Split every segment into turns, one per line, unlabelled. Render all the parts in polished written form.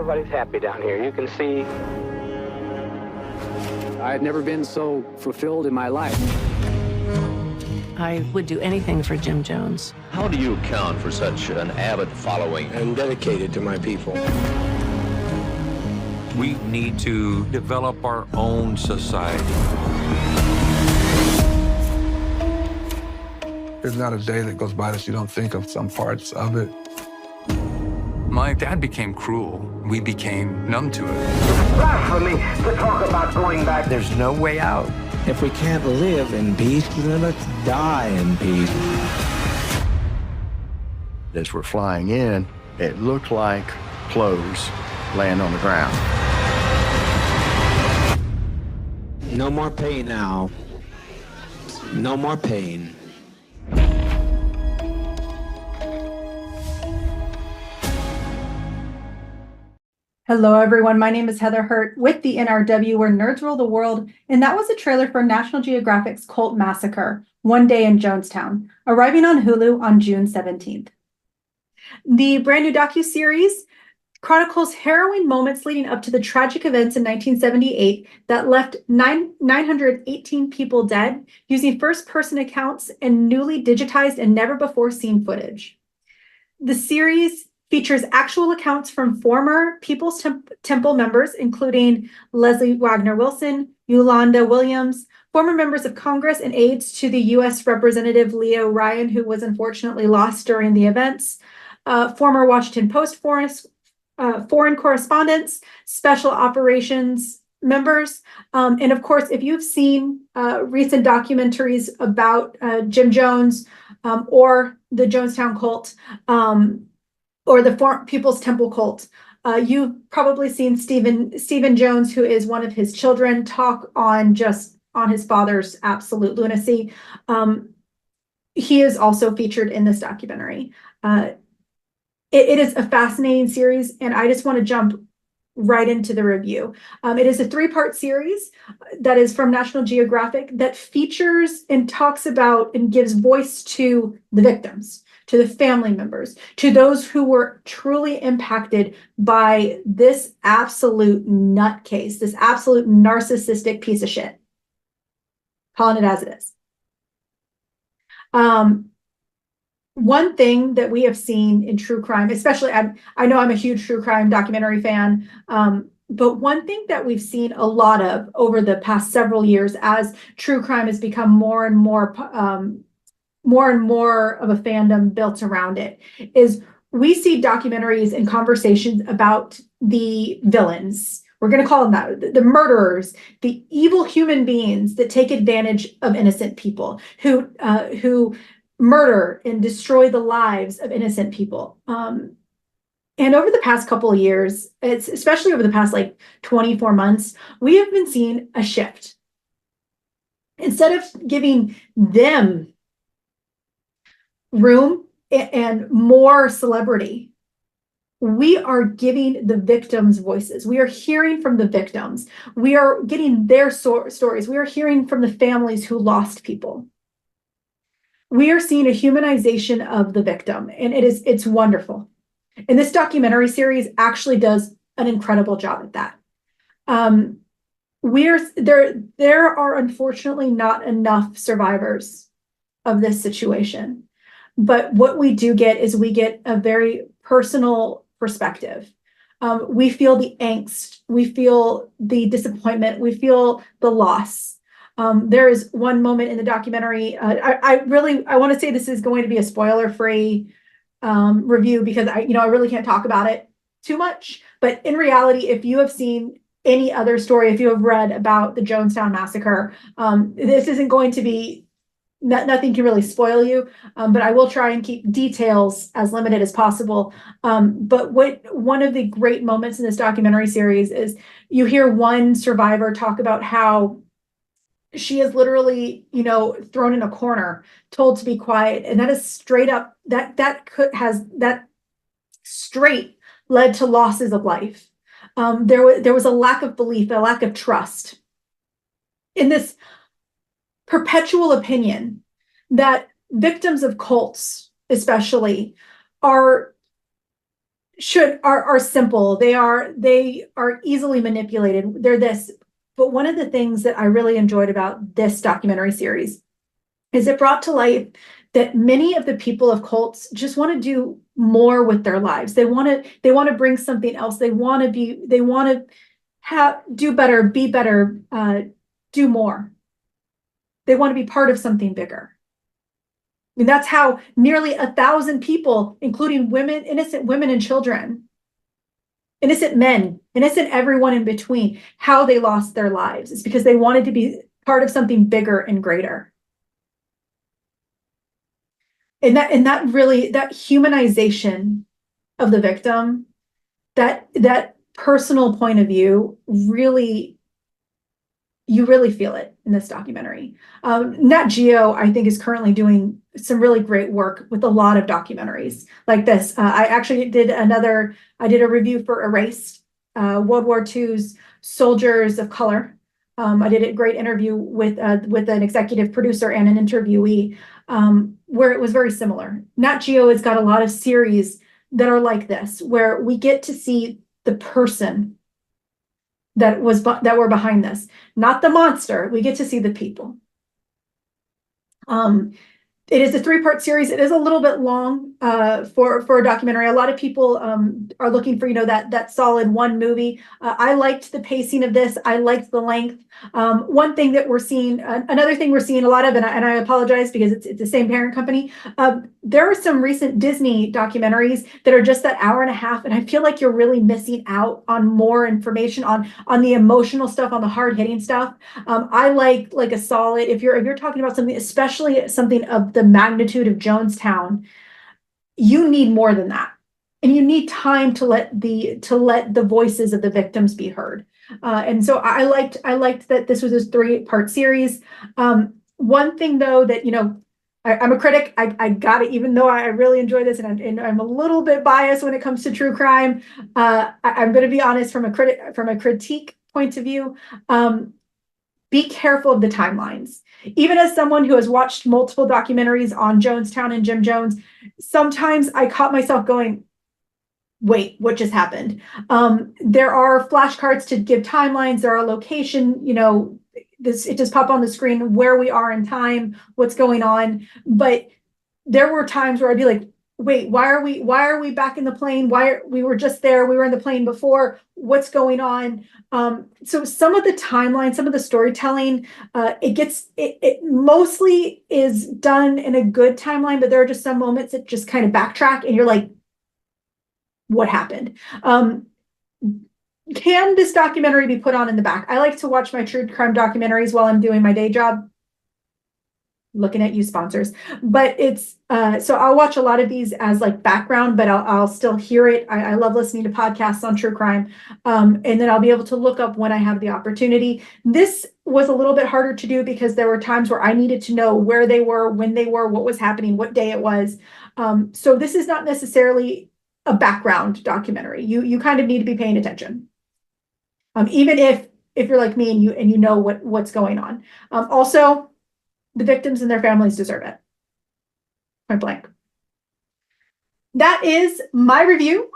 Everybody's happy down here. You can see.
I had never been so fulfilled in my life.
I would do anything for Jim Jones.
How do you account for such an avid following?
I'm dedicated to my people.
We need to develop our own society.
There's not a day that goes by that you don't think of some parts of it.
My dad became cruel. We became numb to it.
Blasphemy to talk about going back.
There's no way out.
If we can't live in peace, then let's die in peace.
As we're flying in, it looked like clothes laying on the ground.
No more pain now. No more pain.
Hello, everyone. My name is Heather Hurt with the NRW, where nerds rule the world, and that was a trailer for National Geographic's cult Massacre, One Day in Jonestown, arriving on Hulu on June 17th. The brand new docuseries chronicles harrowing moments leading up to the tragic events in 1978 that left 918 people dead, using first-person accounts and newly digitized and never-before-seen footage. The series features actual accounts from former People's Temple members, including Leslie Wagner Wilson, Yolanda Williams, former members of Congress, and aides to the U.S. Representative Leo Ryan, who was unfortunately lost during the events, former Washington Post foreign correspondents, special operations members, and of course, if you've seen recent documentaries about Jim Jones or the Jonestown cult, or the People's Temple cult, you've probably seen Stephen Jones, who is one of his children, talk on his father's absolute lunacy. He is also featured in this documentary. It is a fascinating series, and I just want to jump right into the review. It is a 3-part series that is from National Geographic that features and talks about and gives voice to the victims, to the family members, to those who were truly impacted by this absolute nutcase, this absolute narcissistic piece of shit. Calling it as it is. One thing that we have seen in true crime, especially, I know I'm a huge true crime documentary fan, but one thing that we've seen a lot of over the past several years as true crime has become more and more of a fandom built around it is we see documentaries and conversations about the villains. We're going to call them that, the murderers, the evil human beings that take advantage of innocent people, who murder and destroy the lives of innocent people. And over the past couple of years, especially over the past 24 months, we have been seeing a shift. Instead of giving them room and more celebrity, we are giving the victims voices. We are hearing from the victims. We are getting their stories. We are hearing from the families who lost people. We are seeing a humanization of the victim, and it's wonderful. And this documentary series actually does an incredible job at that. There are unfortunately not enough survivors of this situation. But what we do get is we get a very personal perspective. We feel the angst, we feel the disappointment, we feel the loss. There is one moment in the documentary. I want to say this is going to be a spoiler-free review because I really can't talk about it too much. But in reality, if you have seen any other story, if you have read about the Jonestown Massacre, this isn't going to be. Nothing can really spoil you, but I will try and keep details as limited as possible. But one of the great moments in this documentary series is you hear one survivor talk about how she is literally, thrown in a corner, told to be quiet, and that is straight up that straight led to losses of life. There was a lack of belief, a lack of trust in this perpetual opinion that victims of cults, especially, are are simple. They are easily manipulated. They're this. But one of the things that I really enjoyed about this documentary series is it brought to light that many of the people of cults just want to do more with their lives. They want to bring something else. They want to do better, be better, do more. They want to be part of something bigger. I mean, that's how nearly 1,000 people, including women, innocent women and children, innocent men, innocent everyone in between, how they lost their lives. It's because they wanted to be part of something bigger and greater. And that humanization of the victim, that personal point of view, really, you really feel it in this documentary. Nat Geo, I think, is currently doing some really great work with a lot of documentaries like this. I actually did a review for Erased, World War II's Soldiers of Color. I did a great interview with an executive producer and an interviewee, where it was very similar. Nat Geo has got a lot of series that are like this, where we get to see the person that were behind this, not the monster. We get to see the people. It is a 3-part series. It is a little bit long for a documentary. A lot of people are looking for, that solid one movie. I liked the pacing of this. I liked the length. One thing that we're seeing, another thing we're seeing a lot of, and I apologize because it's the same parent company. There are some recent Disney documentaries that are just that hour and a half, and I feel like you're really missing out on more information on the emotional stuff, on the hard hitting stuff. I like a solid. If you're talking about something, especially something of the magnitude of Jonestown, you need more than that, and you need time to let the voices of the victims be heard. And so I liked that this was a 3-part series. One thing though that I'm a critic. I got it, even though I really enjoy this, and I'm a little bit biased when it comes to true crime. I'm going to be honest from a critique point of view. Be careful of the timelines. Even as someone who has watched multiple documentaries on Jonestown and Jim Jones, sometimes I caught myself going, wait, what just happened? There are flashcards to give timelines. There are location, it just pop on the screen where we are in time, what's going on. But there were times where I'd be like, wait, why are we back in the plane? We were just there. We were in the plane before. What's going on? So some of the timeline, some of the storytelling, it mostly is done in a good timeline, but there are just some moments that just kind of backtrack and you're like, what happened? Can this documentary be put on in the back? I like to watch my true crime documentaries while I'm doing my day job. Looking at you, sponsors. But it's so I'll watch a lot of these as like background, but I'll still hear it. I love listening to podcasts on true crime, and then I'll be able to look up when I have the opportunity. This was a little bit harder to do because there were times where I needed to know where they were, when they were, what was happening, what day it was. So this is not necessarily a background documentary. You kind of need to be paying attention, even if you're like me and you know what's going on. Also, the victims and their families deserve it. Point blank. That is my review.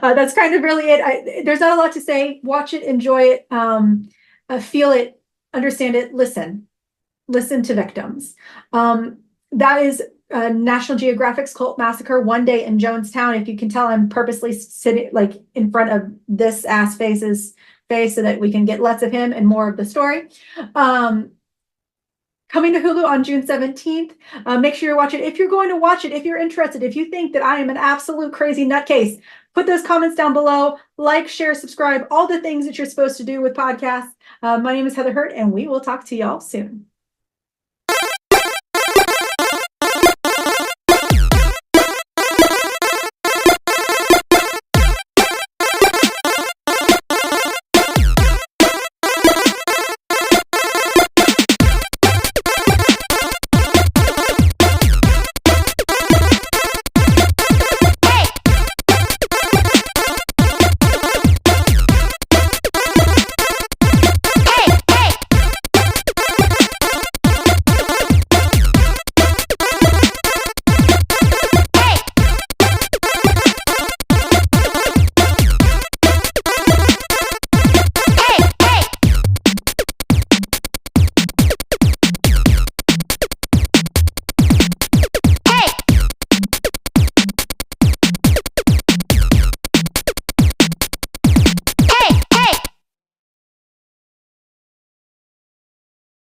That's kind of really it. There's not a lot to say. Watch it, enjoy it, feel it, understand it, listen to victims. That is National Geographic's Cult Massacre, One Day in Jonestown. If you can tell, I'm purposely sitting like in front of this ass face so that we can get less of him and more of the story. Coming to Hulu on June 17th. Make sure you watch it. If you're going to watch it, if you're interested, if you think that I am an absolute crazy nutcase, put those comments down below. Like, share, subscribe, all the things that you're supposed to do with podcasts. My name is Heather Hurt, and we will talk to y'all soon.